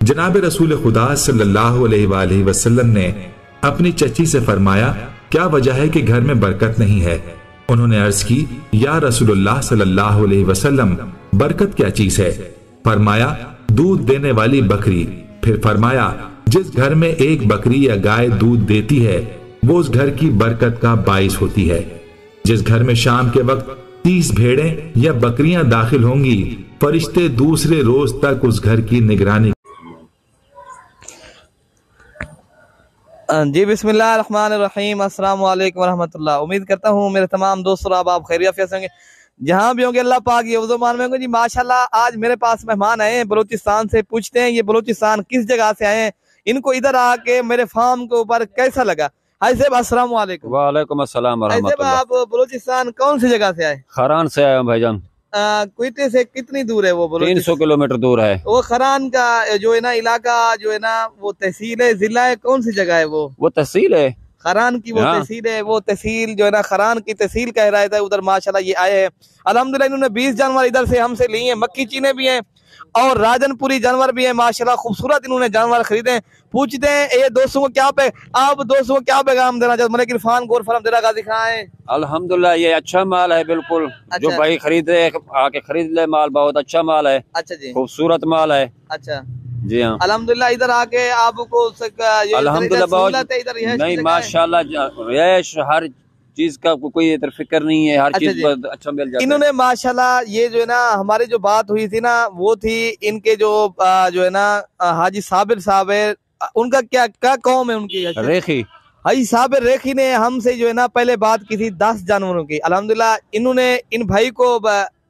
जनाब रसूल खुदा सल्लल्लाहु अलैहि वसल्लम ने अपनी चची से फरमाया, क्या वजह है कि घर में बरकत नहीं है? उन्होंने अर्ज की, या रसूलुल्लाह सल्लल्लाहु अलैहि वसल्लम, बरकत क्या चीज है? फरमाया, दूध देने वाली बकरी। फिर फरमाया, जिस घर में एक बकरी या गाय दूध देती है वो उस घर की बरकत का बाइस होती है। जिस घर में शाम के वक्त 30 भेड़ें या बकरियां दाखिल होंगी, फरिश्ते दूसरे रोज तक उस घर की निगरानी। जी बिस्मिल्लाहिर्रहमानिर्रहीम, अस्सलाम वालेकुम रहमतुल्लाह। उम्मीद करता हूँ मेरे तमाम दोस्तों आप खैरियत से होंगे, जहाँ भी होंगे अल्लाह पाक ये उज़्मान में होंगे। जी माशाल्लाह, आज मेरे पास मेहमान आए हैं बलूचिस्तान से। पूछते हैं ये बलूचिस्तान किस जगह से आए हैं, इनको इधर आके मेरे फार्म के ऊपर कैसा लगा। हाय साहब, अस्सलाम वालेकुम। वालेकुम अस्सलाम व रहमतुल्लाह। आप बलूचिस्तान कौन सी जगह से आए? खरान से आया हूँ भाईजान। क्वेटे से कितनी दूर है वो? 300 किलोमीटर दूर है। वो खरान का जो है ना इलाका, जो है ना वो तहसील है, जिला है, कौन सी जगह है वो तहसील है खरान की। वो तहसील है, वो तहसील जो है ना खरान की तहसील कह रहा था उधर। माशाल्लाह ये आए हैं अल्हम्दुलिल्लाह। इन्होंने 20 जानवर इधर से हमसे लिए हैं। मक्की चीने भी हैं और राजनपुरी जानवर भी हैं। माशाल्लाह खूबसूरत इन्होंने जानवर खरीदे हैं। पूछते हैं ये दोस्तों को क्या आप दोस्तों को क्या पैगाम देना चाहते? मलिक इरफान गोल्ड फार्म देरा गाजी दिखाएं। अल्हम्दुलिल्लाह ये अच्छा माल है बिल्कुल। अच्छा। जो भाई खरीदे आके खरीद ले, माल बहुत अच्छा माल है। अच्छा जी, खूबसूरत माल है। अच्छा जी हाँ, अल्हम्दुलिल्लाह। इधर आके आपको अल्हम्दुलिल्लाह बहुत नहीं, माशाल्लाह हर चीज का कोई इधर फिक्र नहीं है, हर चीज अच्छा मिल जाता है। इन्होंने माशाल्लाह ये जो है ना हमारी जो बात हुई थी ना वो थी इनके जो है ना हाजी साबिर साहब है, उनका क्या कौम है उनकी? रेखी। हाजी साबिर रेखी ने हमसे जो है ना पहले बात की थी 10 जानवरों की। अल्हम्दुलिल्लाह इन्होंने इन भाई को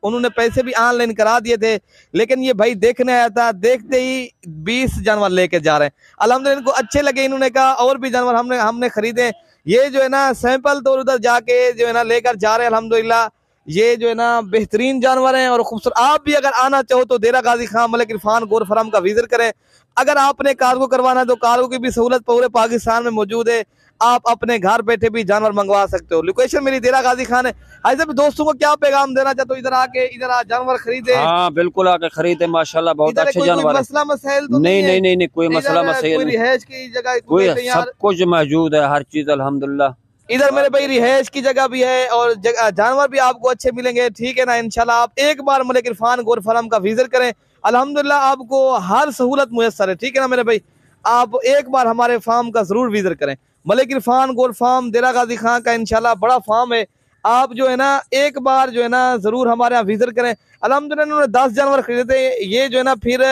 उन्होंने पैसे भी ऑनलाइन करा दिए थे, लेकिन ये भाई देखने आया था, देखते ही 20 जानवर लेके जा रहे हैं। अल्हम्दुलिल्लाह इनको अच्छे लगे, इन्होंने कहा और भी जानवर हमने खरीदे। ये जो है ना सैंपल तो उधर जाके जो है ना लेकर जा रहे हैं। अल्हम्दुलिल्लाह ये जो है ना बेहतरीन जानवर हैं और खूबसूरत। आप भी अगर आना चाहो तो देरा गाजी खान मलिक इरफान गोल्ड फार्म का विजिट करें। अगर आपने कार्गो करवाना है तो कार्गो की भी सहूलत पूरे पाकिस्तान में मौजूद है। आप अपने घर बैठे भी जानवर मंगवा सकते हो। लोकेशन मेरी देरा गाजी खान है। ऐसे भी दोस्तों को क्या पैगाम देना चाहते हो? इधर आके जानवर खरीदे। हाँ बिल्कुल, आके खरीदे, माशाल्लाह बहुत अच्छे जानवर है। मसला मसाइल तो नहीं, कोई मसला मसाइल नहीं। रिहायश की जगह कोई सब कुछ मौजूद है, हर चीज अल्हम्दुलिल्लाह। इधर मेरे भाई रिहायश की जगह भी है और जानवर भी आपको अच्छे मिलेंगे। ठीक है ना, इंशाल्लाह आप एक बार मलिक इरफान गोल्ड फार्म का विजिट करें। अल्हम्दुलिल्लाह आपको हर सहूलत मुयस्सर है। ठीक है ना मेरे भाई, आप एक बार हमारे फार्म का जरूर विजिट करें। मलिक इरफान गोल्ड फार्म देरा गाजी खान का इंशाल्लाह बड़ा फार्म है। आप जो है ना एक बार जो है ना जरूर हमारे यहाँ विजिट करें। अल्हम्दुलिल्लाह इन्होंने 10 जानवर खरीदे थे, ये जो है ना फिर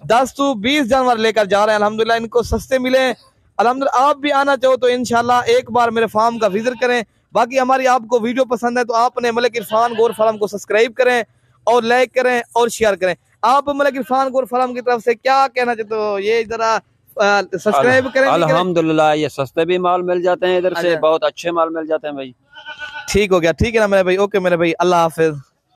10 to 20 जानवर लेकर जा रहे हैं। अल्हम्दुलिल्लाह इनको सस्ते मिले। अल्हम्दुलिल्लाह आप भी आना चाहो तो इंशाल्लाह एक बार मेरे फार्म का विजिट करें। बाकी हमारी आपको वीडियो पसंद है तो आपने मलिक इरफान गोल्ड फार्म को सब्सक्राइब करें और लाइक करें और शेयर करें। आप मलिक इरफान गोल्ड फार्म की तरफ से क्या कहना चाहते हो? ये जरा सब्सक्राइब करें। अल्हम्दुलिल्लाह ये सस्ते भी माल मिल जाते हैं इधर से, बहुत अच्छे माल मिल जाते हैं भाई। ठीक हो गया, ठीक है ना मेरे भाई। ओके मेरे भाई, अल्लाह हाफिज।